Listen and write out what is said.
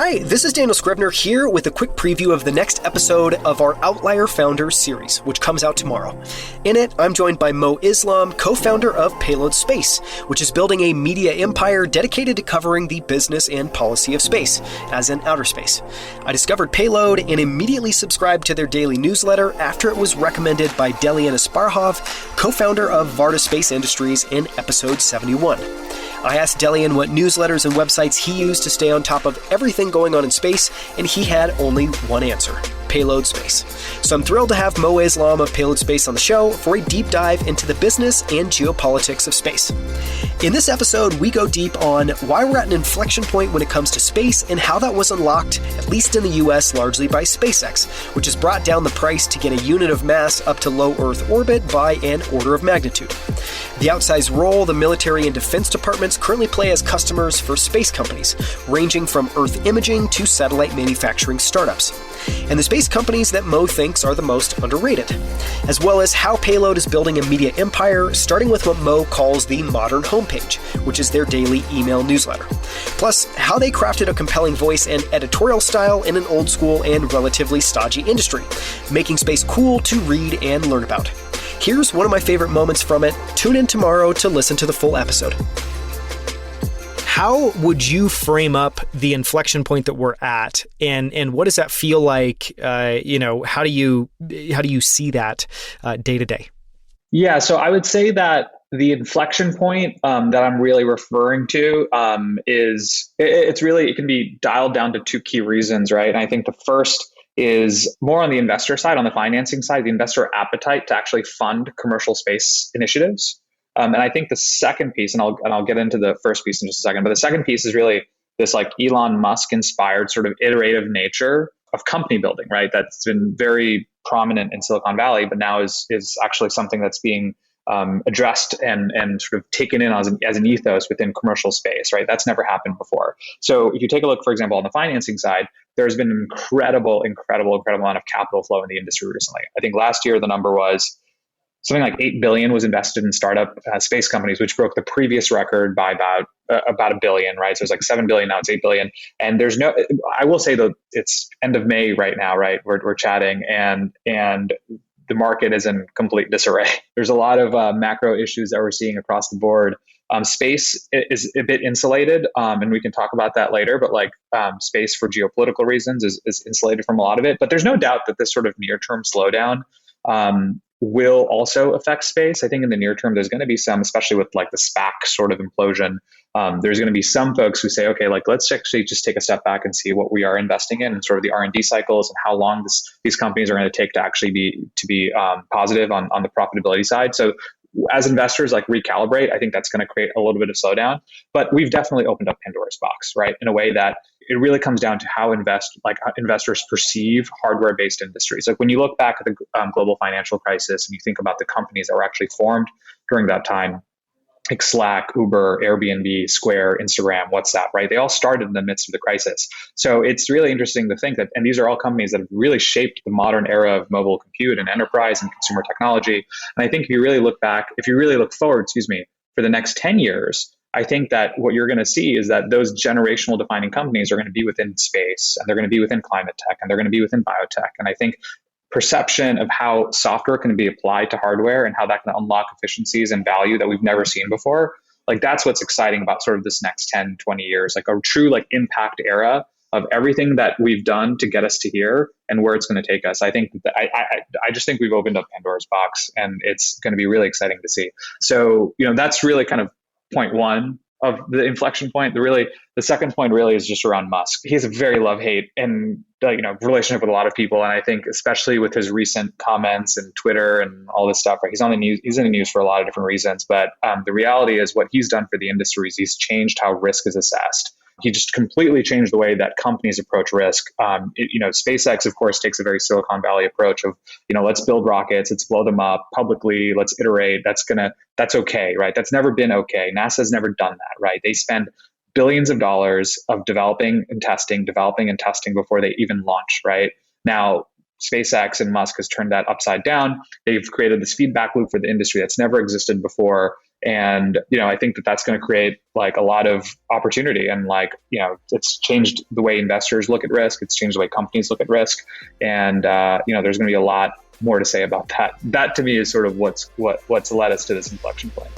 Hi, this is Daniel Scrivner here with a quick preview of the next episode of our Outlier Founders series, which comes out tomorrow. In it, I'm joined by Mo Islam, co-founder of Payload Space, which is building a media empire dedicated to covering the business and policy of space, as in outer space. I discovered Payload and immediately subscribed to their daily newsletter after it was recommended by Delian Asparhov, co-founder of Varda Space Industries, in episode 71. I asked Delian what newsletters and websites he used to stay on top of everything going on in space, and he had only one answer: Payload Space. So I'm thrilled to have Mo Islam of Payload Space on the show for a deep dive into the business and geopolitics of space. In this episode, we go deep on why we're at an inflection point when it comes to space and how that was unlocked, at least in the US, largely by SpaceX, which has brought down the price to get a unit of mass up to low Earth orbit by an order of magnitude. The outsized role the military and defense departments currently play as customers for space companies, ranging from Earth imaging to satellite manufacturing startups. And the space companies that Mo thinks are the most underrated, as well as how Payload is building a media empire, starting with what Mo calls the modern homepage, which is their daily email newsletter. Plus, how they crafted a compelling voice and editorial style in an old school and relatively stodgy industry, making space cool to read and learn about. Here's one of my favorite moments from it. Tune in tomorrow to listen to the full episode. How would you frame up the inflection point that we're at, and what does that feel like? How do you see that day to day? Yeah, so I would say that the inflection point that I'm really referring to is it can be dialed down to two key reasons, right? And I think the first is more on the investor side, on the financing side, the investor appetite to actually fund commercial space initiatives. And I think the second piece, and I'll get into the first piece in just a second, but the second piece is really this like Elon Musk inspired sort of iterative nature of company building, right? That's been very prominent in Silicon Valley, but now is actually something that's being addressed and sort of taken in as an ethos within commercial space, right? That's never happened before. So if you take a look, for example, on the financing side, there's been an incredible amount of capital flow in the industry recently. I think last year the number was something like $8 billion was invested in startup space companies, which broke the previous record by about $1 billion, right? So it's like $7 billion, now it's $8 billion. And I will say that it's end of May right now, right? We're chatting and the market is in complete disarray. There's a lot of macro issues that we're seeing across the board. Space is a bit insulated, and we can talk about that later, but space for geopolitical reasons is insulated from a lot of it. But there's no doubt that this sort of near-term slowdown will also affect space. I think in the near term, there's going to be some, especially with like the SPAC sort of implosion. There's going to be some folks who say, okay, let's actually just take a step back and see what we are investing in and sort of the R&D cycles and how long these companies are going to take to actually be positive on the profitability side. So as investors recalibrate, I think that's going to create a little bit of slowdown. But we've definitely opened up Pandora's box, right? In a way that it really comes down to how investors perceive hardware-based industries. Like when you look back at the global financial crisis and you think about the companies that were actually formed during that time, like Slack, Uber, Airbnb, Square, Instagram, WhatsApp, right? They all started in the midst of the crisis. So it's really interesting to think that, and these are all companies that have really shaped the modern era of mobile compute and enterprise and consumer technology. And I think if you really look forward, for the next 10 years, I think that what you're going to see is that those generational defining companies are going to be within space, and they're going to be within climate tech, and they're going to be within biotech. And I think perception of how software can be applied to hardware and how that can unlock efficiencies and value that we've never seen before, that's what's exciting about sort of this next 10, 20 years, a true impact era of everything that we've done to get us to here and where it's going to take us. I think I just think we've opened up Pandora's box, and it's going to be really exciting to see. So, that's really kind of point one of the inflection point. The second point really is just around Musk. He has a very love-hate and relationship with a lot of people, and I think especially with his recent comments and Twitter and all this stuff, right? He's on the news. He's in the news for a lot of different reasons, but the reality is what he's done for the industry is he's changed how risk is assessed. He just completely changed the way that companies approach risk. SpaceX, of course, takes a very Silicon Valley approach of, let's build rockets, let's blow them up publicly, let's iterate. That's okay, right? That's never been okay. NASA's never done that, right? They spend billions of dollars of developing and testing before they even launch, right? Now, SpaceX and Musk has turned that upside down. They've created this feedback loop for the industry that's never existed before. And, I think that that's going to create like a lot of opportunity, and like, it's changed the way investors look at risk. It's changed the way companies look at risk. And, there's going to be a lot more to say about that. That to me is sort of what's led us to this inflection point.